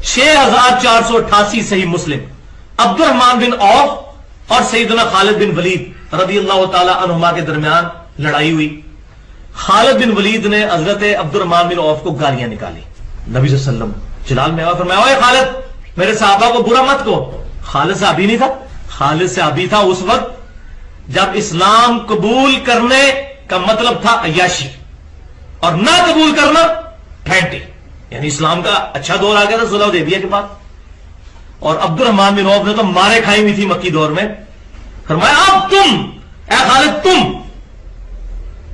6488 صحیح مسلم، عبد الرحمن بن عوف اور سیدنا خالد بن ولید رضی اللہ تعالی عنہما کے درمیان لڑائی ہوئی۔ خالد بن ولید نے حضرت عبد الرحمن بن عوف کو گالیاں نکالی۔ نبی صلی اللہ علیہ وسلم جلال میں فرمایا، اوے خالد میرے صحابہ کو برا مت کہو۔ خالد صحابی نہیں تھا، خالد صحابی تھا اس وقت جب اسلام قبول کرنے کا مطلب تھا عیاشی اور نہ قبول کرنا پھینٹی، یعنی اسلام کا اچھا دور آ گیا تھا صلح حدیبیہ کے بعد۔ اور عبد الرحمن بن عوف نے تو مارے کھائی ہوئی تھی مکی دور میں۔ فرمایا اب تم اے خالد تم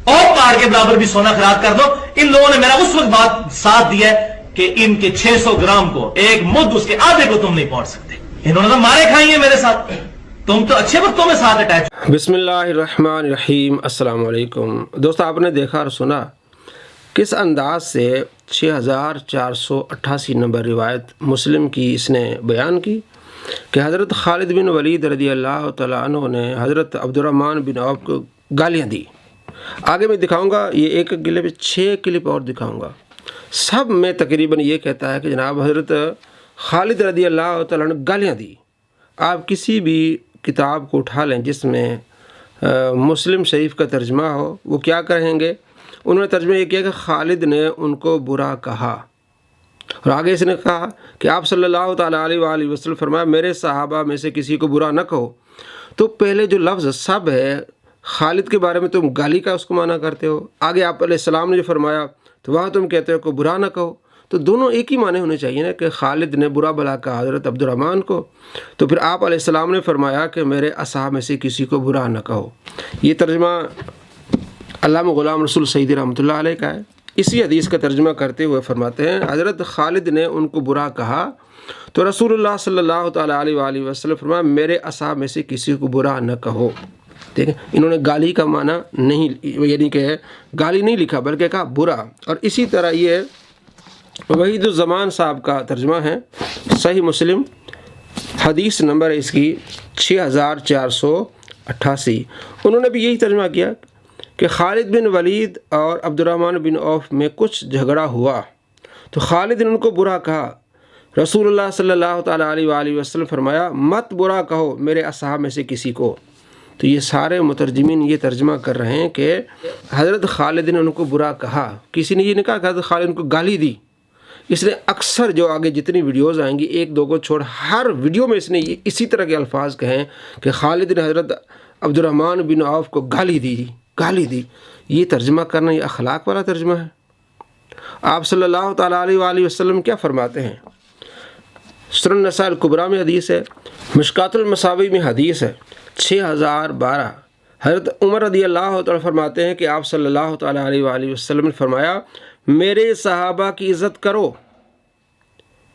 اور پہاڑ کے برابر بھی سونا خیرات کر دو۔ ان لوگوں نے میرا اس وقت بات ساتھ دیا ہے کہ ان کے 600 گرام کو ایک مد اس کے آدھے کو تم نہیں پہنچ سکتے۔ انہوں نے تو مارے کھائی ہیں میرے ساتھ، تم تو اچھے وقتوں میں ساتھ اٹیچ۔ بسم اللہ الرحمن الرحیم۔ السلام علیکم دوستو، آپ نے دیکھا اور سنا کس انداز سے 6488 نمبر روایت مسلم کی اس نے بیان کی کہ حضرت خالد بن ولید رضی اللہ تعالیٰ عنہ نے حضرت عبد الرحمن بن عوف کو گالیاں دی۔ آگے میں دکھاؤں گا، یہ ایک کلپ 6 کلپ اور دکھاؤں گا، سب میں تقریباً یہ کہتا ہے کہ جناب حضرت خالد رضی اللہ تعالیٰ نے گالیاں دی۔ آپ کسی بھی کتاب کو اٹھا لیں جس میں مسلم شریف کا ترجمہ ہو، وہ کیا کہیں گے؟ انہوں نے ترجمہ یہ کیا کہ خالد نے ان کو برا کہا، اور آگے اس نے کہا کہ آپ صلی اللہ تعالیٰ علیہ وآلہ وسلم فرمایا میرے صحابہ میں سے کسی کو برا نہ کہو۔ تو پہلے جو لفظ سب ہے خالد کے بارے میں تم گالی کا اس کو معنی کرتے ہو، آگے آپ علیہ السلام نے جو فرمایا تو وہاں تم کہتے ہو کہ برا نہ کہو، تو دونوں ایک ہی معنی ہونے چاہیے نا کہ خالد نے برا بلا کہا حضرت عبد الرحمن کو، تو پھر آپ علیہ السلام نے فرمایا کہ میرے اصحاب میں سے کسی کو برا نہ کہو۔ یہ ترجمہ علامہ غلام رسول سعیدی رحمۃ اللہ علیہ کا ہے۔ اسی حدیث کا ترجمہ کرتے ہوئے فرماتے ہیں حضرت خالد نے ان کو برا کہا تو رسول اللہ صلی اللہ تعالیٰ علیہ وآلہ وسلم فرمایا میرے اصحاب میں سے کسی کو برا نہ کہو۔ دیکھیں انہوں نے گالی کا معنی نہیں، یعنی کہ گالی نہیں لکھا بلکہ کہا برا۔ اور اسی طرح یہ وحید الزمان صاحب کا ترجمہ ہے، صحیح مسلم حدیث نمبر اس کی 6488، انہوں نے بھی یہی ترجمہ کیا کہ خالد بن ولید اور عبد الرحمن بن عوف میں کچھ جھگڑا ہوا تو خالد نے ان کو برا کہا، رسول اللہ صلی اللہ تعالیٰ علیہ وآلہ وسلم فرمایا مت برا کہو میرے اصحاب میں سے کسی کو۔ تو یہ سارے مترجمین یہ ترجمہ کر رہے ہیں کہ حضرت خالد نے ان کو برا کہا، کسی نے یہ نہیں کہا کہ حضرت خالد ان کو گالی دی۔ اس نے اکثر جو آگے جتنی ویڈیوز آئیں گی ایک دو کو چھوڑ ہر ویڈیو میں اس نے اسی طرح کے الفاظ کہیں کہ خالد نے حضرت عبد الرحمن بن عوف کو گالی دی۔ یہ ترجمہ کرنا یہ اخلاق والا ترجمہ ہے؟ آپ صلی اللہ تعالیٰ علیہ وآلہ وسلم کیا فرماتے ہیں؟ سنن نسائی الکبریٰ میں حدیث ہے، مشکات المصابیح میں حدیث ہے 6012، حضرت عمر رضی اللہ تعالیٰ فرماتے ہیں کہ آپ صلی اللہ تعالیٰ علیہ وآلہ وسلم نے فرمایا میرے صحابہ کی عزت کرو،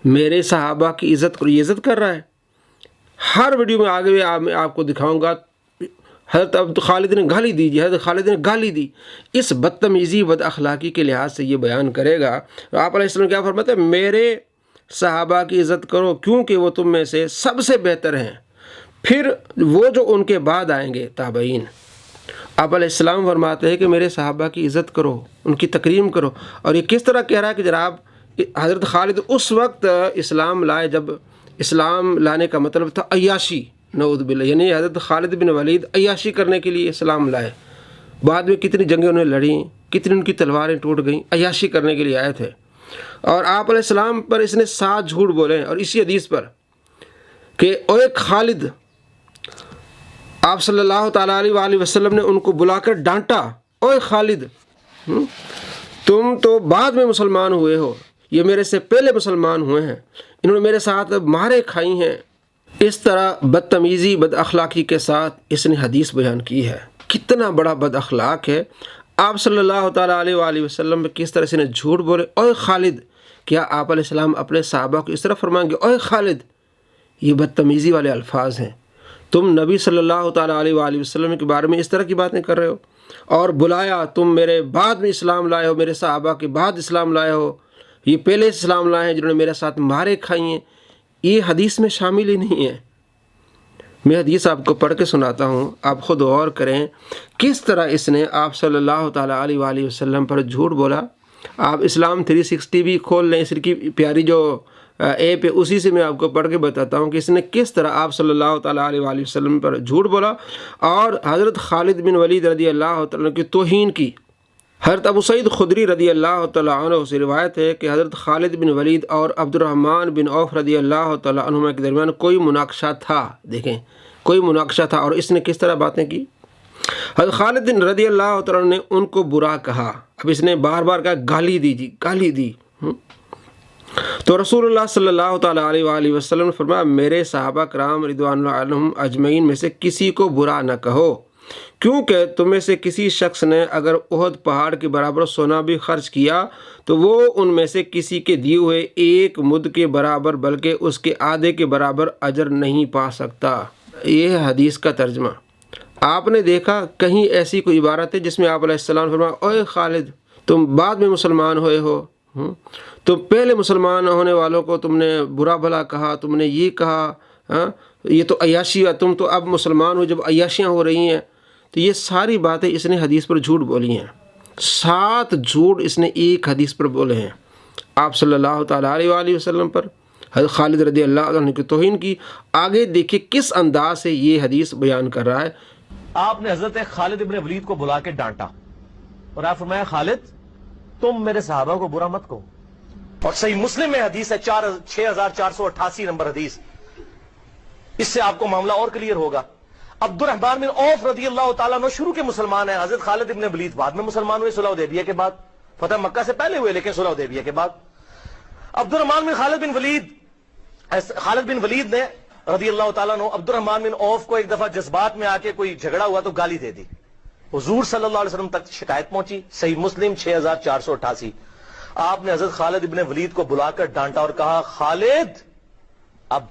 میرے صحابہ کی عزت کرو۔ یہ عزت کر رہا ہے۔ ہر ویڈیو میں آگے میں آپ کو دکھاؤں گا حضرت عبد خالد نے گالی دی، حضرت خالد نے گالی دی، اس بدتمیزی بد اخلاقی کے لحاظ سے یہ بیان کرے گا۔ آپ علیہ السلام کیا فرماتے ہیں؟ میرے صحابہ کی عزت کرو کیونکہ وہ تم میں سے سب سے بہتر ہیں، پھر وہ جو ان کے بعد آئیں گے تابعین۔ آپ علیہ السلام فرماتے ہیں کہ میرے صحابہ کی عزت کرو، ان کی تکریم کرو۔ اور یہ کس طرح کہہ رہا ہے کہ جناب حضرت خالد اس وقت اسلام لائے جب اسلام لانے کا مطلب تھا عیاشی، نعوذ باللہ، یعنی حضرت خالد بن ولید عیاشی کرنے کے لیے اسلام لائے۔ بعد میں کتنی جنگیں انہیں لڑیں، کتنی ان کی تلواریں ٹوٹ گئیں، عیاشی کرنے کے لیے آئے تھے۔ اور آپ علیہ السلام پر اس نے 7 جھوٹ بولے، اور اسی حدیث پر کہ اوے خالد، آپ صلی اللہ تعالیٰ علیہ وآلہ وسلم نے ان کو بلا کر ڈانٹا، اوے خالد تم تو بعد میں مسلمان ہوئے ہو، یہ میرے سے پہلے مسلمان ہوئے ہیں، انہوں نے میرے ساتھ مارے کھائی ہیں۔ اس طرح بدتمیزی بد اخلاقی کے ساتھ اس نے حدیث بیان کی ہے۔ کتنا بڑا بد اخلاق ہے۔ آپ صلی اللہ تعالیٰ علیہ وآلہ وسلم میں کس طرح سے نے جھوٹ بولے، اوے خالد۔ کیا آپ علیہ السلام اپنے صحابہ کو اس طرح فرمائیں گے اوے خالد؟ یہ بدتمیزی والے الفاظ ہیں۔ تم نبی صلی اللہ تعالیٰ علیہ وآلہ وسلم کے بارے میں اس طرح کی باتیں کر رہے ہو، اور بلایا تم میرے بعد میں اسلام لائے ہو، میرے صحابہ کے بعد اسلام لائے ہو، یہ پہلے اسلام لائے ہیں جنہوں نے میرے ساتھ مارے کھائی ہیں۔ یہ حدیث میں شامل ہی نہیں ہے۔ میں حدیث آپ کو پڑھ کے سناتا ہوں، آپ خود غور کریں کس طرح اس نے آپ صلی اللہ تعالیٰ علیہ وآلہ وسلم پر جھوٹ بولا۔ آپ اسلام 360 بھی کھول لیں، اس کی پیاری جو ایپ ہے، اسی سے میں آپ کو پڑھ کے بتاتا ہوں کہ اس نے کس طرح آپ صلی اللہ تعالیٰ علیہ وآلہ وسلم پر جھوٹ بولا اور حضرت خالد بن ولید رضی اللہ تعالیٰ عنہ کی توہین کی۔ حضرت ابو سعید خدری رضی اللہ تعالیٰ عنہ سے روایت ہے کہ حضرت خالد بن ولید اور عبد الرحمن بن عوف رضی اللہ تعالیٰ عنہما کے درمیان کوئی مناقشہ تھا۔ دیکھیں، کوئی مناقشہ تھا، اور اس نے کس طرح باتیں کی۔ حضرت خالد بن رضی اللہ تعالیٰ عنہ نے ان کو برا کہا۔ اب اس نے بار بار کہا گالی دی جی، گالی دی۔ تو رسول اللہ صلی اللہ تعالیٰ علیہ وآلہ وسلم نے فرمایا میرے صحابہ کرام رضوان اللہ عنہم اجمعین میں سے کسی کو برا نہ کہو، کیونکہ تم میں سے کسی شخص نے اگر احد پہاڑ کے برابر سونا بھی خرچ کیا تو وہ ان میں سے کسی کے دیے ہوئے ایک مد کے برابر بلکہ اس کے آدھے کے برابر اجر نہیں پا سکتا۔ یہ ہے حدیث کا ترجمہ۔ آپ نے دیکھا کہیں ایسی کوئی عبارت ہے جس میں آپ علیہ السلام نے فرمایا اوے خالد تم بعد میں مسلمان ہوئے ہو، تو پہلے مسلمان ہونے والوں کو تم نے برا بھلا کہا، تم نے یہ کہا یہ تو عیاشی ہے، تم تو اب مسلمان ہو جب عیاشیاں ہو رہی ہیں۔ تو یہ ساری باتیں اس نے حدیث پر جھوٹ بولی ہیں، 7 جھوٹ اس نے ایک حدیث پر بولے ہیں، آپ صلی اللہ تعالیٰ علیہ وآلہ وسلم پر، حضرت خالد رضی اللہ عنہ کی توہین کی۔ آگے دیکھیں کس انداز سے یہ حدیث بیان کر رہا ہے۔ آپ نے حضرت خالد ابن ولید کو بلا کے ڈانٹا اور آپ فرمایا خالد تم میرے صحابہ کو برا مت کہو، اور صحیح مسلم میں حدیث ہے 6488 نمبر حدیث، اس سے آپ کو معاملہ اور کلیئر ہوگا۔ عبد الرحمن بن عوف رضی اللہ تعالیٰ عنہ شروع کے مسلمان ہیں، حضرت خالد ابن ولید بعد میں مسلمان ہوئے، صلح حدیبیہ کے بعد، فتح مکہ سے پہلے ہوئے لیکن صلح حدیبیہ کے بعد۔ عبد الرحمن بن خالد بن ولید نے رضی اللہ تعالیٰ عنہ عبد الرحمن بن عوف کو ایک دفعہ جذبات میں آ کے کوئی جھگڑا ہوا تو گالی دے دی، حضور صلی اللہ علیہ وسلم تک شکایت پہنچی، صحیح مسلم 6488۔ آپ نے حضرت خالد ابن ولید کو بلا کر ڈانٹا اور کہا خالد اب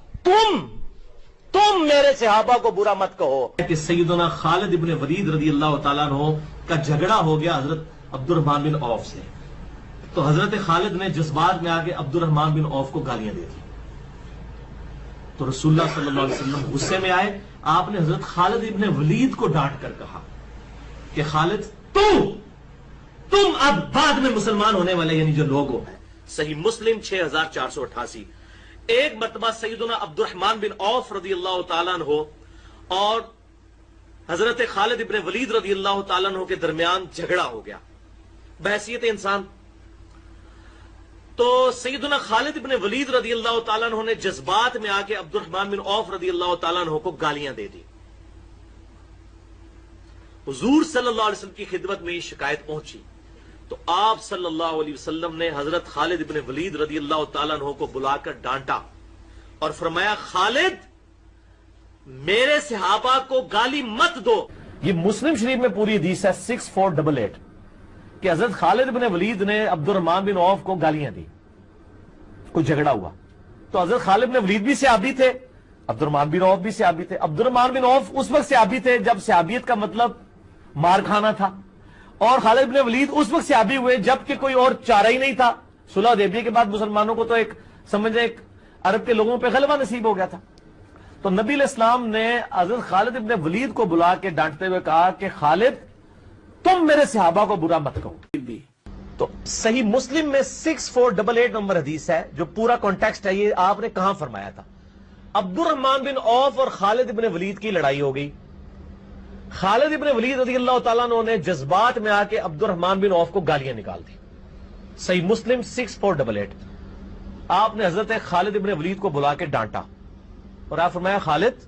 تم میرے صحابہ کو برا مت کہو کہ سیدنا خالد ابن ولید رضی اللہ تعالیٰ عنہ کا جھگڑا ہو گیا حضرت عبد الرحمن بن عوف سے، تو حضرت خالد نے جذبات میں آ کے عبد الرحمن بن عوف کو گالیاں دے دی، تو رسول اللہ صلی اللہ علیہ وسلم غصے میں آئے، آپ نے حضرت خالد ابن ولید کو ڈانٹ کر کہا کہ خالد تم اب بعد میں مسلمان ہونے والے یعنی جو لوگ ہو۔ صحیح مسلم 6488۔ ایک مرتبہ سیدنا عبد الرحمن بن عوف رضی اللہ تعالیٰ عنہ اور حضرت خالد ابن ولید رضی اللہ تعالیٰ عنہ کے درمیان جھگڑا ہو گیا بحیثیت انسان، تو سیدنا خالد ابن ولید رضی اللہ تعالیٰ عنہ نے جذبات میں آ کے عبد الرحمن بن عوف رضی اللہ تعالیٰ عنہ کو گالیاں دے دی۔ حضور صلی اللہ علیہ وسلم کی خدمت میں یہ شکایت پہنچی، تو آپ صلی اللہ علیہ وسلم نے حضرت خالد ابن ولید رضی اللہ تعالیٰ عنہ کو بلا کر ڈانٹا اور فرمایا خالد میرے صحابہ کو گالی مت دو۔ یہ مسلم شریف میں پوری حدیث ہے 6488 کہ حضرت خالد ابن ولید نے عبد الرحمن بن عوف کو گالیاں دی، کوئی جھگڑا ہوا، تو حضرت خالد ابن ولید بھی صحابی تھے، عبد الرحمن بن عوف بھی صحابی تھے۔ عبد الرحمن بن عوف اس وقت صحابی تھے جب صحابیت کا مطلب مار کھانا تھا، اور خالد ابن ولید اس وقت صحابی ہوئے جب کہ کوئی اور چارہ ہی نہیں تھا۔ صلح حدیبیہ کے بعد مسلمانوں کو تو ایک عرب کے لوگوں پہ غلبہ نصیب ہو گیا تھا، تو نبی علیہ السلام نے حضرت خالد ابن ولید کو بلا کے ڈانٹتے ہوئے کہا کہ خالد تم میرے صحابہ کو برا مت کہو۔ تو صحیح مسلم میں 6488 نمبر حدیث ہے جو پورا کانٹیکسٹ ہے، یہ آپ نے کہاں فرمایا تھا؟ عبد الرحمن بن عوف اور خالد ابن ولید کی لڑائی ہو گئی، خالد ابن ولید رضی اللہ تعالیٰ عنہ نے جذبات میں آ کے عبد الرحمن بن عوف کو گالیاں نکال دی، صحیح مسلم 6488۔ آپ نے حضرت خالد ابن ولید کو بلا کے ڈانٹا اور آپ فرمایا خالد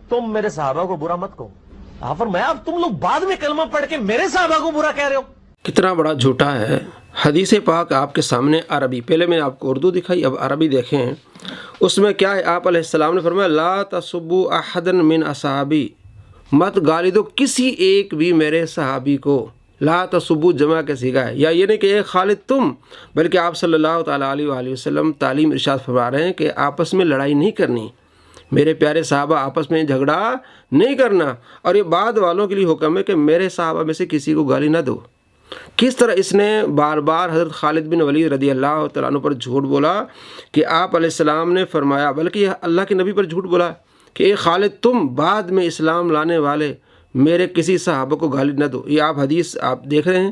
تم میرے صحابہ کو برا مت کہو۔ آپ فرمایا اب تم لوگ بعد میں کلمہ پڑھ کے میرے صحابہ کو برا کہہ رہے ہو، کتنا بڑا جھوٹا ہے۔ حدیث پاک آپ کے سامنے عربی، پہلے میں آپ کو اردو دکھائی، اب عربی دیکھیں، اس میں کیا ہے؟ آپ علیہ السلام نے فرمایا لا تسبوا احدا من اصحابی، مت گالی دو کسی ایک بھی میرے صحابی کو۔ لا تسبوا جمع کا صیغہ ہے، یا یہ نہیں کہ اے خالد تم، بلکہ آپ صلی اللہ تعالیٰ علیہ وآلہ وسلم تعلیم ارشاد فرما رہے ہیں کہ آپس میں لڑائی نہیں کرنی، میرے پیارے صحابہ آپس میں جھگڑا نہیں کرنا، اور یہ بعد والوں کے لیے حکم ہے کہ میرے صحابہ میں سے کسی کو گالی نہ دو۔ کس طرح اس نے بار بار حضرت خالد بن ولید رضی اللہ تعالیٰ عنہ پر جھوٹ بولا کہ آپ علیہ السلام نے فرمایا، بلکہ یہ اللہ کے نبی پر جھوٹ بولا کہ اے خالد تم بعد میں اسلام لانے والے میرے کسی صحابہ کو گالی نہ دو۔ یہ آپ حدیث آپ دیکھ رہے ہیں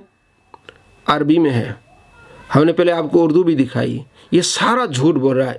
عربی میں ہے، ہم نے پہلے آپ کو اردو بھی دکھائی، یہ سارا جھوٹ بول رہا ہے۔